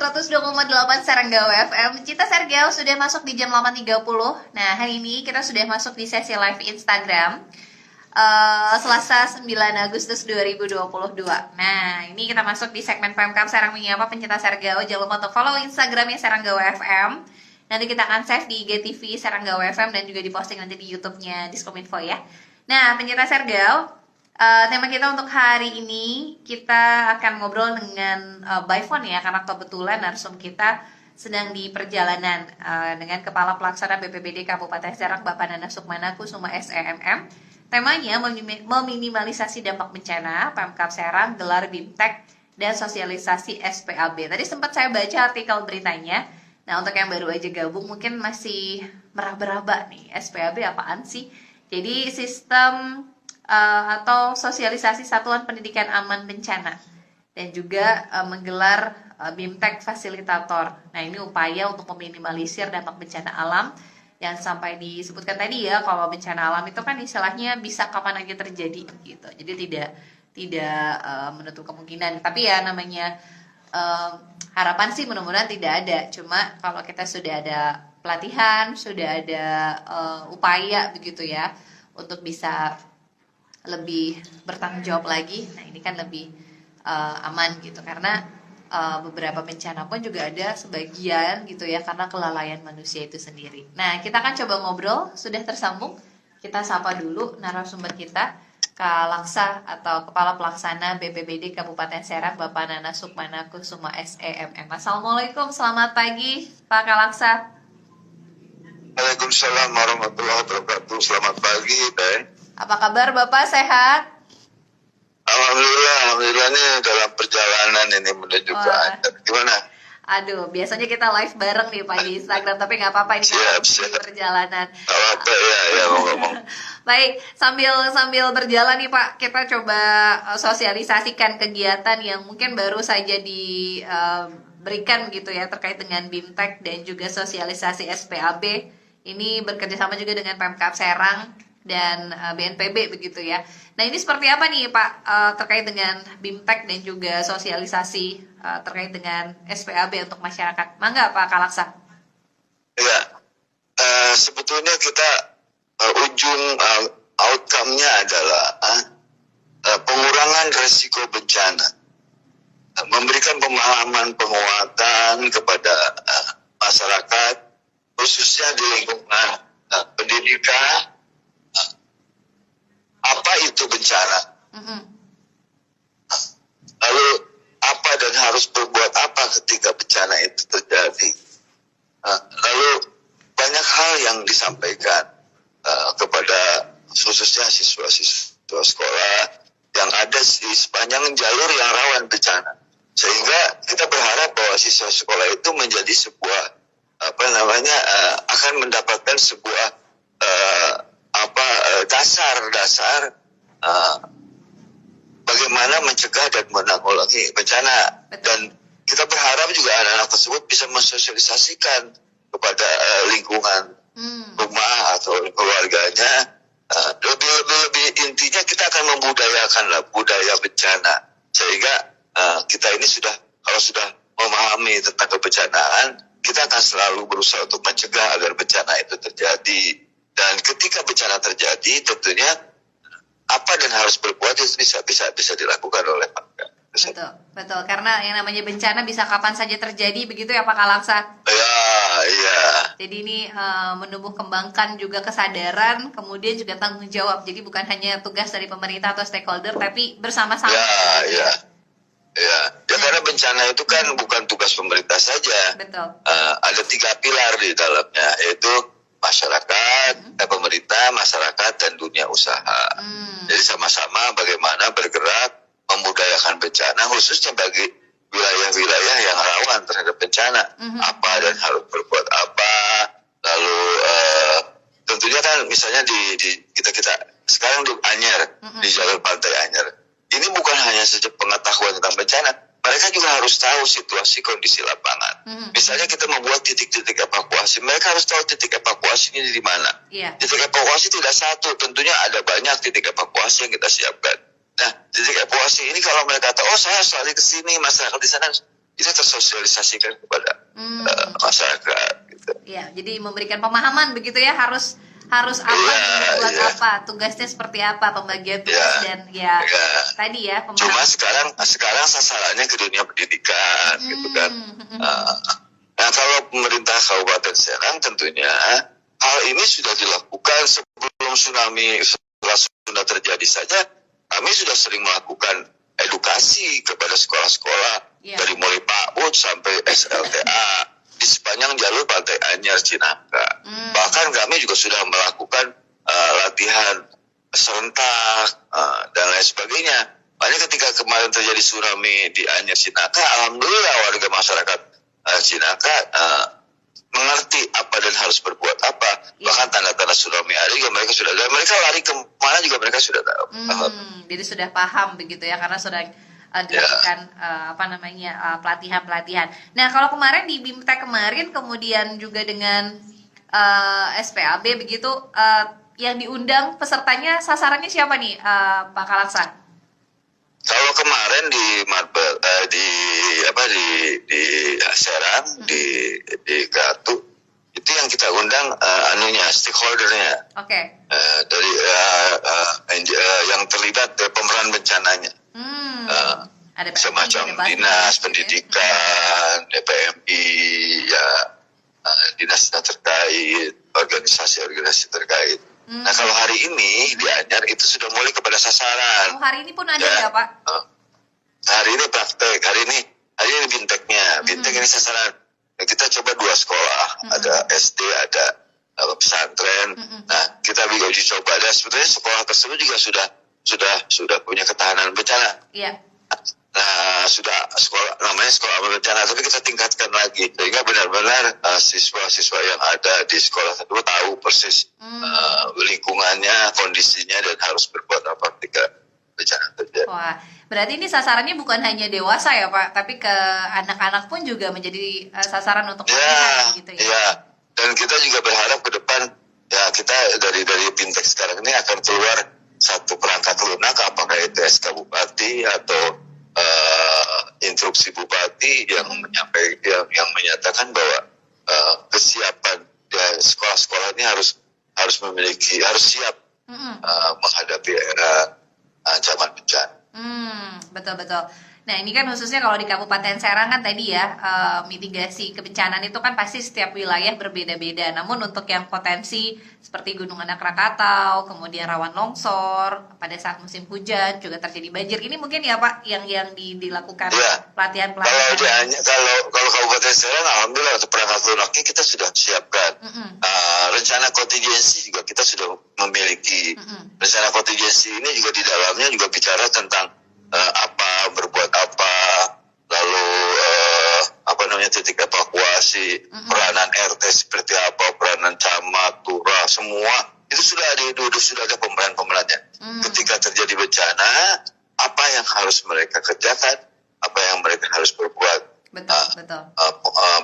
102,8 Serenggawa FM. Cita Sergao sudah masuk di jam 8.30. Nah, hari ini kita sudah masuk di sesi live Instagram Selasa 9 Agustus 2022. Nah, ini kita masuk di segmen Pemkab Serang Menyapa Pencinta Sergao. Jangan lupa untuk follow Instagramnya Serenggawa FM. Nanti kita akan save di IGTV Serenggawa FM dan juga diposting nanti di YouTube-nya Diskominfo ya. Nah, pencinta Sergao, tema kita untuk hari ini kita akan ngobrol dengan by phone ya, karena kebetulan narsum kita sedang di perjalanan dengan Kepala Pelaksana BPBD Kabupaten Serang Bapak Nana Sukmana Kusuma SEMM. Temanya meminimalisasi dampak bencana Pemkab Serang, gelar BIMTEK dan sosialisasi SPAB. Tadi sempat saya baca artikel beritanya. Nah, untuk yang baru aja gabung mungkin masih meraba-raba nih, SPAB apaan sih? Jadi sistem atau sosialisasi Satuan Pendidikan Aman Bencana dan juga menggelar BIMTEK Fasilitator. Nah, ini upaya untuk meminimalisir dampak bencana alam yang sampai disebutkan tadi ya, kalau bencana alam itu kan istilahnya bisa kapan aja terjadi gitu. Jadi tidak menutup kemungkinan. Tapi ya namanya harapan sih mudah-mudahan tidak ada. Cuma kalau kita sudah ada pelatihan, sudah ada upaya begitu ya untuk bisa lebih bertanggung jawab lagi. Nah, ini kan lebih aman gitu, karena beberapa bencana pun juga ada sebagian gitu ya karena kelalaian manusia itu sendiri. Nah, kita akan coba ngobrol, sudah tersambung. Kita sapa dulu narasumber kita, Kak Laksa atau Kepala Pelaksana BPBD Kabupaten Serang Bapak Nana Sukmana Kusuma SEMM. Assalamualaikum, selamat pagi Pak Kak Laksa. Waalaikumsalam warahmatullahi wabarakatuh. Selamat pagi, Teh. Apa kabar Bapak, sehat? Alhamdulillah ini dalam perjalanan ini menuju ke Anyer. Gimana? Aduh, biasanya kita live bareng nih Pak di Instagram, tapi nggak apa-apa ini siap. perjalanan. Apa ya ngomong. Baik, sambil berjalan nih Pak, kita coba sosialisasikan kegiatan yang mungkin baru saja diberikan gitu ya terkait dengan BIMTEK dan juga sosialisasi SPAB. Ini bekerjasama juga dengan Pemkab Serang dan BNPB begitu ya. Nah, ini seperti apa nih Pak terkait dengan BIMTEK dan juga sosialisasi terkait dengan SPAB untuk masyarakat? Mangga Pak Kalaksa. Ya, sebetulnya kita ujung outcome-nya adalah pengurangan resiko bencana, memberikan pemahaman penguatan kepada masyarakat khususnya di lingkungan pendidikan. Apa itu bencana? Lalu apa dan harus berbuat apa ketika bencana itu terjadi? Lalu banyak hal yang disampaikan kepada khususnya siswa-siswa sekolah yang ada di sepanjang jalur yang rawan bencana. Sehingga kita berharap bahwa siswa sekolah itu menjadi sebuah akan mendapatkan sebuah dasar bagaimana mencegah dan menanggulangi bencana. Dan kita berharap juga anak-anak tersebut bisa mensosialisasikan kepada lingkungan rumah atau keluarganya. Lebih intinya kita akan membudayakan budaya bencana, sehingga kita ini kalau sudah memahami tentang kebencanaan, kita akan selalu berusaha untuk mencegah agar bencana itu terjadi. Dan ketika bencana terjadi, tentunya apa dan harus berbuat itu bisa dilakukan oleh Pemkab. Betul. Karena yang namanya bencana bisa kapan saja terjadi, begitu ya Pak Kalaksa? Iya. Jadi ini menumbuh kembangkan juga kesadaran, kemudian juga tanggung jawab. Jadi bukan hanya tugas dari pemerintah atau stakeholder, tapi bersama-sama. Iya. Karena bencana itu kan bukan tugas pemerintah saja. Betul. Ada 3 pilar di dalamnya, yaitu masyarakat, pemerintah, masyarakat, dan dunia usaha. Jadi sama-sama bagaimana bergerak membudayakan bencana, khususnya bagi wilayah-wilayah yang rawan terhadap bencana. Apa dan harus berbuat apa. Lalu tentunya kan misalnya kita sekarang di Anyer, di jalur pantai Anyer. Ini bukan hanya saja pengetahuan tentang bencana, mereka juga harus tahu situasi kondisi lapangan. Misalnya kita membuat titik-titik evakuasi, mereka harus tahu titik evakuasinya di mana. Titik evakuasi tidak satu, tentunya ada banyak titik evakuasi yang kita siapkan. Nah, titik evakuasi ini kalau mereka tahu, saya harus lari ke sini, masyarakat di sana itu tersosialisasikan kepada masyarakat. Gitu. Ya, jadi memberikan pemahaman begitu ya, harus apa, buat apa, tugasnya seperti apa, pembagian tugas dan tadi ya. Cuma sekarang sasarannya ke dunia pendidikan, gitu kan. Nah, kalau pemerintah Kabupaten Serang tentunya hal ini sudah dilakukan sebelum tsunami sudah terjadi saja. Kami sudah sering melakukan edukasi kepada sekolah-sekolah dari mulai PAUD sampai SLTA di sepanjang jalur Pantai Anyar Cinangka. Bahkan kami juga sudah melakukan latihan serentak dan lain sebagainya. Makanya ketika kemarin terjadi tsunami di Anyar Cinangka, alhamdulillah warga masyarakat Cinangka mengerti apa dan harus berbuat apa. Bahkan tanda-tanda tsunami ada juga mereka sudah, dan mereka lari kemana juga mereka sudah tahu. Jadi sudah paham begitu ya, karena sudah dilakukan pelatihan-pelatihan. Nah, kalau kemarin di BIMTEK kemarin, kemudian juga dengan SPAB begitu, yang diundang pesertanya sasarannya siapa nih, Pak Kalaksa? Kalau kemarin di Marbel, di Serang, di Gatu, itu yang kita undang stakeholdernya. Oke. Dari yang terlibat pemeran bencananya. Ada semacam dinas pendidikan, DPMI, dinas terkait, organisasi-organisasi terkait. Nah, kalau hari ini di Anyar itu sudah mulai kepada sasaran. Hari ini pun ada ya, Pak? Hari ini praktek, hari ini BIMTEK-nya. BIMTEK ini sasaran. Kita coba 2 sekolah, ada SD, ada pesantren. Nah, kita juga uji coba. Dan sebetulnya sekolah tersebut juga sudah punya ketahanan bencana. Iya. Nah, sudah namanya sekolah bencana, tapi kita tingkatkan lagi sehingga benar-benar siswa-siswa yang ada di sekolah tersebut tahu persis lingkungannya, kondisinya, dan harus berbuat apa ketika bencana terjadi. Wah, berarti ini sasarannya bukan hanya dewasa ya, Pak, tapi ke anak-anak pun juga menjadi sasaran untuk pelatihan gitu ya. Iya, dan kita juga berharap ke depan ya kita dari BIMTEK sekarang ini akan keluar satu perangkat lunak, apakah itu SK Bupati atau instruksi Bupati yang menyatakan bahwa kesiapan sekolah-sekolah ini harus siap menghadapi era ancaman bencana. Betul. Nah, ini kan khususnya kalau di Kabupaten Serang kan tadi ya, mitigasi kebencanaan itu kan pasti setiap wilayah berbeda-beda. Namun untuk yang potensi seperti Gunung Anak Rakatau, kemudian rawan longsor, pada saat musim hujan juga terjadi banjir. Ini mungkin ya, Pak, yang dilakukan pelatihan-pelatihan. Kalau Kabupaten Serang, alhamdulillah untuk perangkat lunaknya kita sudah siapkan. Rencana kontingensi juga kita sudah memiliki. Rencana kontingensi ini juga di dalamnya juga bicara tentang berbuat apa, lalu titik evakuasi, peranan RT seperti apa, peranan camat, lurah, semua itu sudah ada pemeran-pemerannya. Ketika terjadi bencana, apa yang harus mereka kerjakan, apa yang mereka harus berbuat,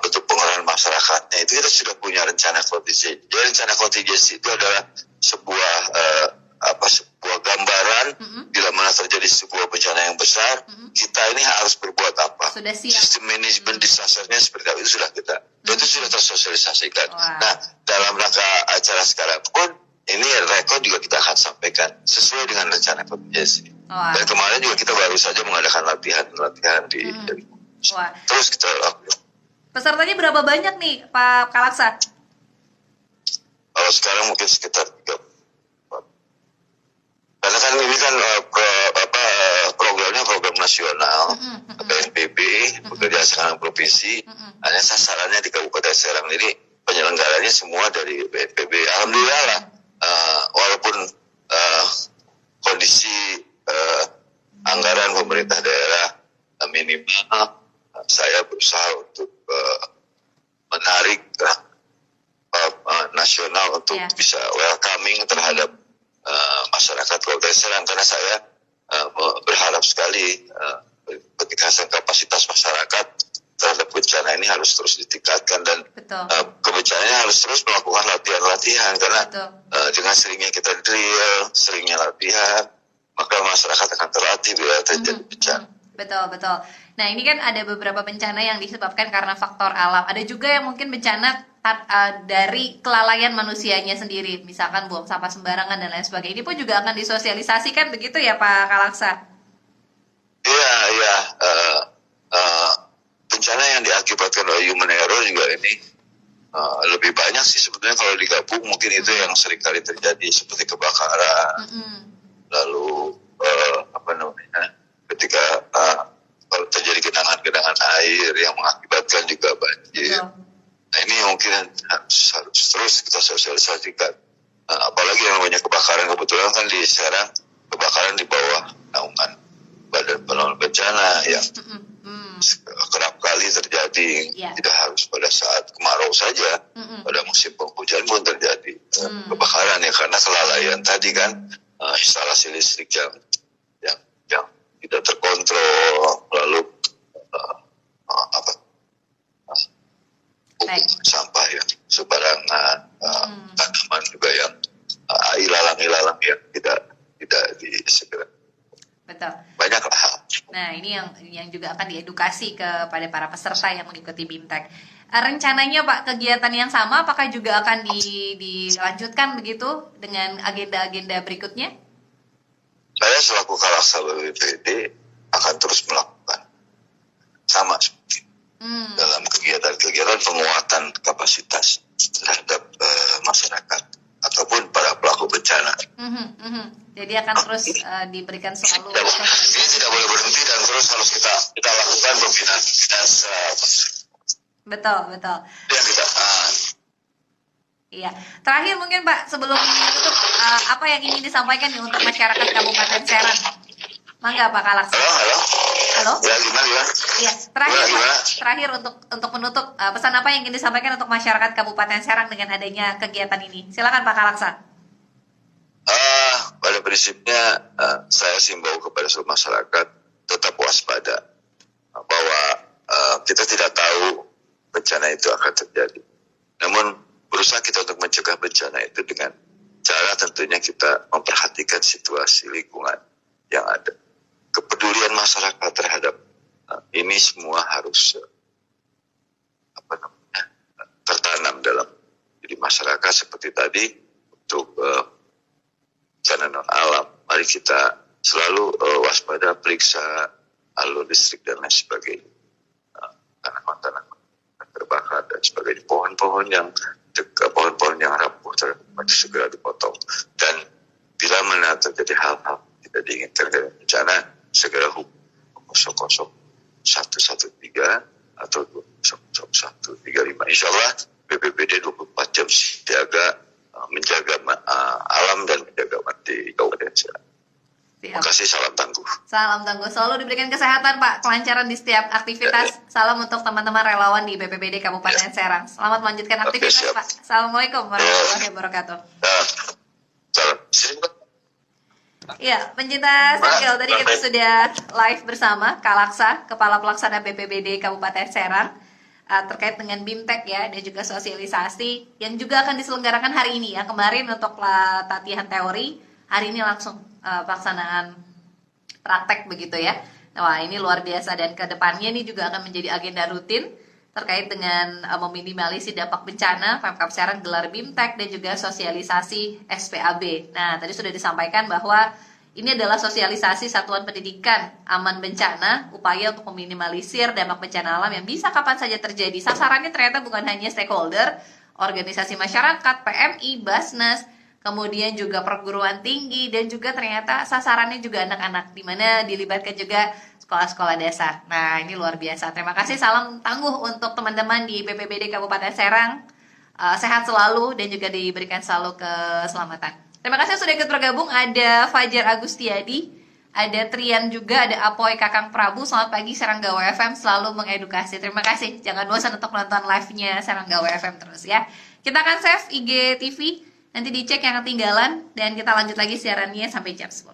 bentuk pengerahan masyarakatnya, itu kita sudah punya rencana kontingensi. Jadi rencana kontingensi itu adalah sebuah gambaran bila mana terjadi sebuah bencana yang besar, kita ini harus berbuat apa. Sistem manajemen disasternya seperti apa, itu sudah kita, itu sudah tersosialisasikan. Nah, dalam rangka acara sekarang pun ini rekod juga kita akan sampaikan sesuai dengan rencana kontingensi. Dan kemarin juga kita baru saja mengadakan latihan di terus kita lakukan. Pesertanya berapa banyak nih, Pak Kalaksa? Kalau sekarang mungkin sekitar 3. Karena kan ini kan programnya program nasional, BNPB, bekerja sama provinsi, hanya sasarannya di Kabupaten Serang. Jadi penyelenggaranya semua dari BNPB. Alhamdulillah lah, walaupun kondisi anggaran pemerintah daerah minimal, saya berusaha untuk menarik nasional untuk bisa welcoming terhadap masyarakat Kabupaten Serang, karena saya berharap sekali ketika kapasitas masyarakat terhadap bencana ini harus terus ditingkatkan, dan kebencananya harus terus melakukan latihan-latihan, karena dengan seringnya kita drill, seringnya latihan, maka masyarakat akan terlatih bila terjadi bencana. Betul, betul. Nah, ini kan ada beberapa bencana yang disebabkan karena faktor alam. Ada juga yang mungkin bencana dari kelalaian manusianya sendiri, misalkan buang sampah sembarangan dan lain sebagainya. Ini pun juga akan disosialisasikan begitu ya Pak Kalaksa? Iya, iya. Bencana yang diakibatkan oleh human error juga ini lebih banyak sih sebetulnya kalau digabung, mungkin itu yang sering kali terjadi seperti kebakaran, lalu apa namanya, ketika kalau terjadi genangan air yang mengakibatkan juga banjir. Nah, ini mungkin harus terus kita sosialisasikan. Apalagi yang namanya kebakaran, kebetulan kan di Serang kebakaran di bawah naungan Badan Penanggulangan Bencana yang kerap kali terjadi, tidak harus pada saat kemarau saja, pada musim penghujan pun terjadi kebakaran ya, karena kelalaian tadi kan, instalasi listrik yang tidak terkontrol, lalu sampah yang sembarangan, tanaman juga yang ilalang yang tidak disegera. Betul. Banyak hal. Nah, ini yang juga akan diedukasi kepada para peserta yang mengikuti BIMTEK. Rencananya Pak, kegiatan yang sama apakah juga akan dilanjutkan begitu dengan agenda-agenda berikutnya? Saya selaku Kalaksa BPBD akan terus melakukan sama seperti dalam kegiatan-kegiatan penguatan kapasitas terhadap masyarakat ataupun para pelaku bencana. Jadi akan terus diberikan selalu. Ini tidak boleh berhenti dan terus harus kita lakukan pembinaan. Betul. Yang kita. Iya. Terakhir mungkin Pak, sebelum menutup, apa yang ingin disampaikan nih untuk masyarakat Kabupaten Serang? Mangga Pak Kalaksa. Halo. Ya, gimana? Iya. Terakhir untuk menutup, pesan apa yang ingin disampaikan untuk masyarakat Kabupaten Serang dengan adanya kegiatan ini? Silakan Pak Kalaksa. Pada prinsipnya saya himbau kepada seluruh masyarakat tetap waspada bahwa kita tidak tahu bencana itu akan terjadi. Namun berusaha kita untuk mencegah bencana itu dengan cara tentunya kita memperhatikan situasi lingkungan yang ada. Kepedulian masyarakat terhadap ini semua harus tertanam dalam diri masyarakat seperti tadi untuk bencana non alam. Mari kita selalu waspada, periksa alur listrik dan lain sebagainya, tanaman-tanaman terbakar dan sebagainya, pohon-pohon yang rapuh harus segera dipotong, dan bila mana terjadi hal-hal tidak diinginkan dari bencana, segera hubungi 00113 atau 20135. Insya Allah BPBD 24 jam siaga menjaga alam dan menjaga di Kabupaten Serang. Terima kasih, salam tangguh. Salam tangguh, selalu diberikan kesehatan Pak, kelancaran di setiap aktivitas. Salam untuk teman-teman relawan di BPBD Kabupaten Serang. Selamat melanjutkan aktivitas Pak. Assalamualaikum warahmatullahi wabarakatuh. Salam. Ya, pencinta Sergel, tadi kita sudah live bersama Kalaksa, Kepala Pelaksana BPBD Kabupaten Serang, terkait dengan BIMTEK ya, dan juga sosialisasi yang juga akan diselenggarakan hari ini ya. Kemarin untuk latihan teori, hari ini langsung pelaksanaan praktek begitu ya. Wah, ini luar biasa, dan kedepannya ini juga akan menjadi agenda rutin terkait dengan meminimalisir dampak bencana. Pemkab Serang gelar BIMTEK dan juga sosialisasi SPAB. Nah, tadi sudah disampaikan bahwa ini adalah sosialisasi satuan pendidikan aman bencana, upaya untuk meminimalisir dampak bencana alam yang bisa kapan saja terjadi. Sasarannya ternyata bukan hanya stakeholder, organisasi masyarakat, PMI, Basnas, kemudian juga perguruan tinggi, dan juga ternyata sasarannya juga anak-anak, di mana dilibatkan juga sekolah-sekolah dasar. Nah, ini luar biasa. Terima kasih, salam tangguh untuk teman-teman di BPBD Kabupaten Serang. Sehat selalu dan juga diberikan selalu keselamatan. Terima kasih sudah ikut bergabung. Ada Fajar Agustiadi, ada Trian juga, ada Apoy Kakang Prabu. Selamat pagi Seranggawa FM, selalu mengedukasi. Terima kasih. Jangan bosan untuk nonton live-nya Seranggawa FM terus ya. Kita akan save IG TV, nanti dicek yang ketinggalan, dan kita lanjut lagi siarannya sampai jam 10.